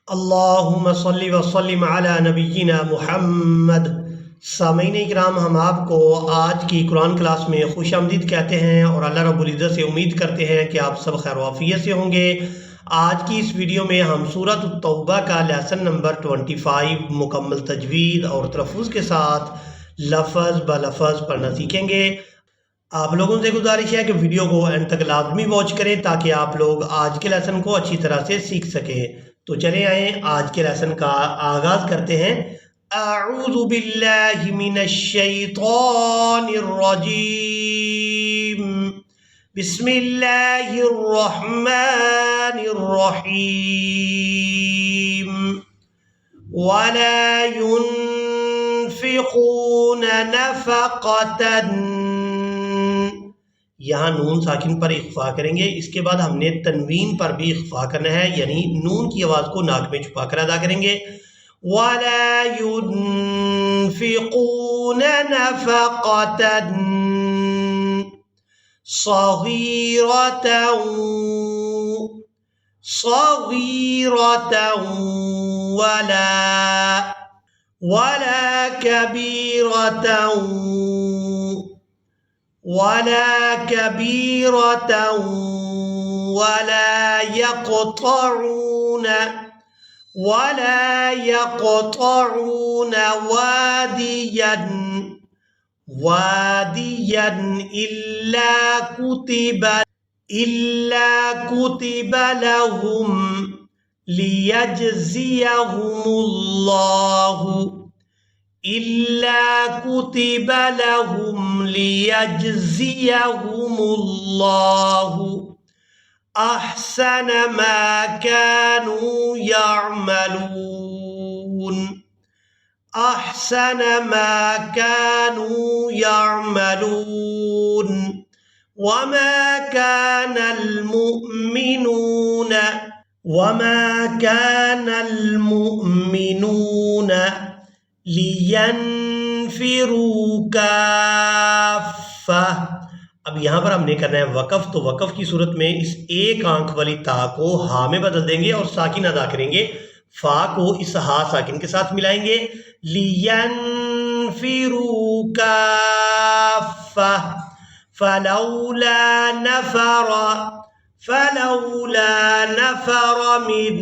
अल्लाहुम्मा सल्लि व सल्लिम अला नबिय्यिना मुहम्मद। सामीन इकराम, हम आपको आज की कुरान क्लास में खुशामदीद कहते हैं और अल्लाह रब्बुल इज़्ज़त से उम्मीद करते हैं कि आप सब खैर वाफियत से होंगे। आज की इस वीडियो में हम सूरत तौबा का लेसन नंबर 25 मुकम्मल तजवीद और तलफ़्फ़ुज़ के साथ लफ़ज़ ब लफ़ज़ पढ़ना सीखेंगे। आप लोगों से गुजारिश है कि वीडियो को एंड तक लाजमी वॉच करें ताकि आप लोग आज के लेसन को अच्छी तरह से सीख सकें। तो चले आए आज के लेसन का आगाज करते हैं। अऊज़ु बिल्लाहि मिनश शैतानिर रजीम। बिस्मिल्लाहिर रहमानिर रहीम। वला युनफ़िक़ून नफ़क़तन, यहाँ नून साकिन पर इख्फा करेंगे। इसके बाद हमने तनवीन पर भी इख्फा करना है, यानी नून की आवाज़ को नाक में छुपा कर अदा करेंगे। वला युनफ़िक़ून नफ़क़तन सग़ीरतन वला वला कबीरतन वला यक़तऊन वादियन इल्ला कुतिब लहुम लियजज़ियहुमुल्लाहु अहसन मा कानू यअमलून वमा कानल मुअमिनून लियनफिरू काफ़्फ़ा। अब यहाँ पर हमने करना है वक़फ़। तो वक़फ़ की सूरत में इस एक आंख वाली ता को हा में बदल देंगे और साकिन अदा करेंगे। फ़ा को इस हा साकिन के साथ मिलाएंगे। लियनफिरू काफ़्फ़ा फलौला नफ़र मिन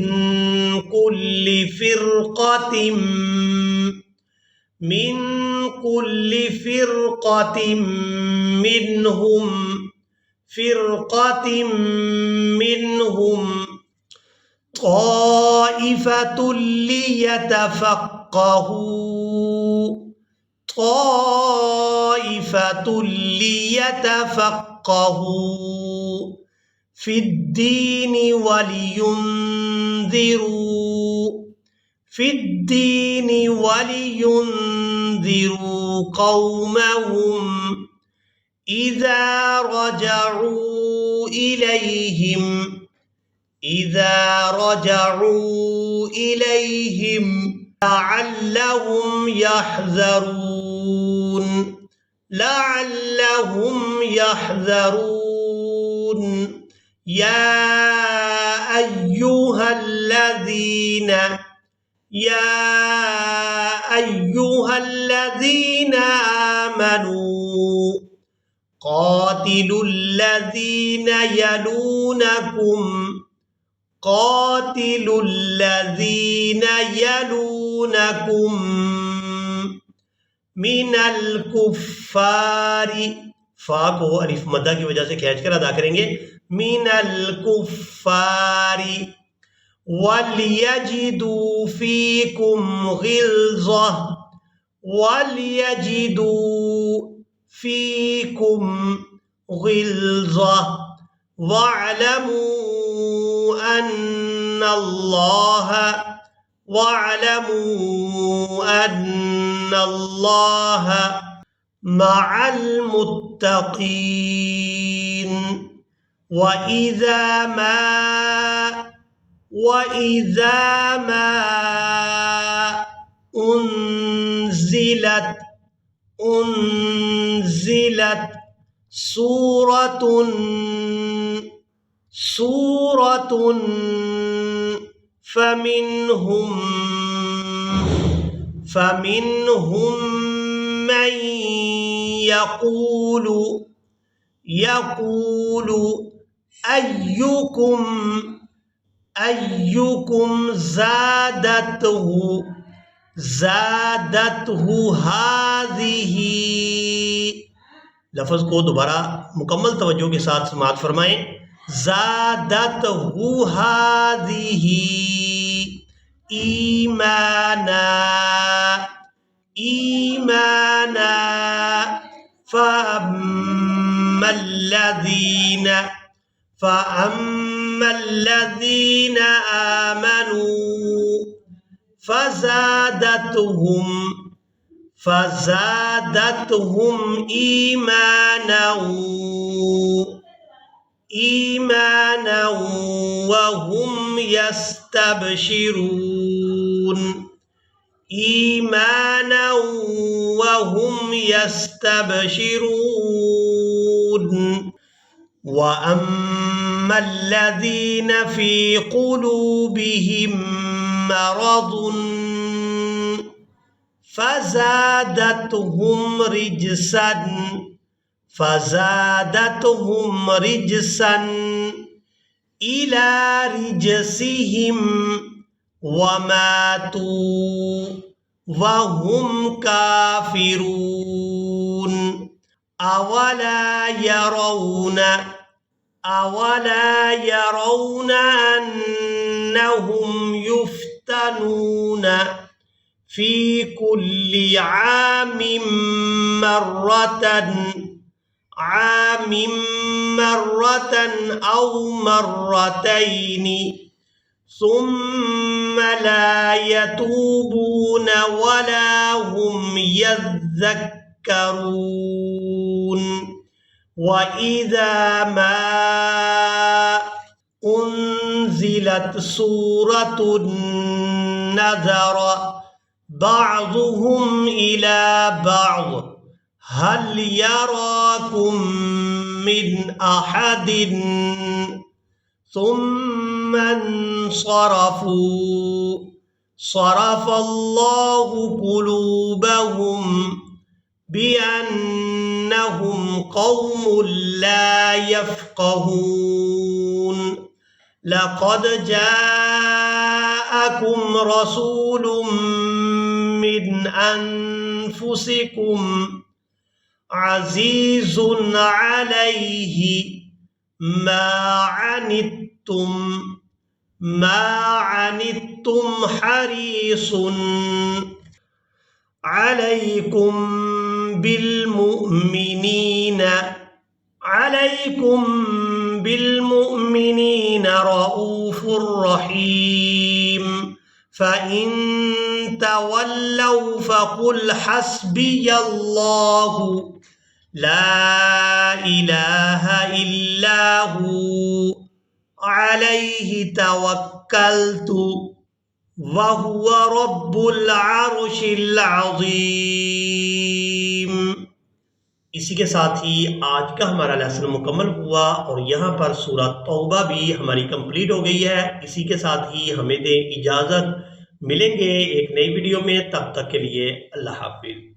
कुल्लि फ़िरक़तिन मिनहुम ताइफ़तुन लियतफ़क़्क़हू फ़िद्दीन वलियुन्ज़िरू क़ौमहुम इज़ा रजऊ इलैहिम लअल्लहुम यहज़रून। या अय्युहल्लज़ीन आमनू क़ातिलुल्लज़ीन यलूनकुम मिनल कुफ़्फ़ारी। फ़ा को अलिफ मद्दा की वजह से खींचकर अदा करेंगे। मिनल कुफ़्फ़ारी वलियजिदू फ़ीकुम ग़िल्ज़ा वअलमू अन्नल्लाह मअल मुत्तक़ीन। वइज़ा मा उन्ज़िलत सूरतुन فمنهم من يقول أيكم زادته هذه। लफ्ज़ को दोबारा मुकम्मल तवज्जो के साथ समाअत फरमाएं। ज़ादतहु हाज़िही ईमाना फ़अम्मल्लज़ीन आमनू फ़ज़ादतहुम ईमाना वहुम यस्तबशिरून। वअम्मा الذين في قلوبهم مرض فزادتهم رجسا إلى رجسهم وماتوا وهم كافرون। أولا يرون أنهم يفتنون في كل عام مرة أو مرتين ثم لا يتوبون ولا هم يذكرون. وإذا ما أنزلت سورة نظر بعضهم إلى بعض هل يراكم من أحد ثم انصرفوا صرف الله قلوبهم بأنهم قوم لا يفقهون. لقد جاءكم رسول من أنفسكم عزيز عليه ما عنتم حريص عليكم بالمؤمنين رؤوف رحيم. فإن تولوا فقل حسبي الله لا إله إلا هو عليه توكلت वहुव रब्बुल अर्शिल अज़ीम। इसी के साथ ही आज का हमारा लेसन मुकम्मल हुआ और यहाँ पर सूरह तौबा भी हमारी कंप्लीट हो गई है। इसी के साथ ही हमें दें इजाज़त, मिलेंगे एक नई वीडियो में, तब तक के लिए अल्लाह हाफ़िज़।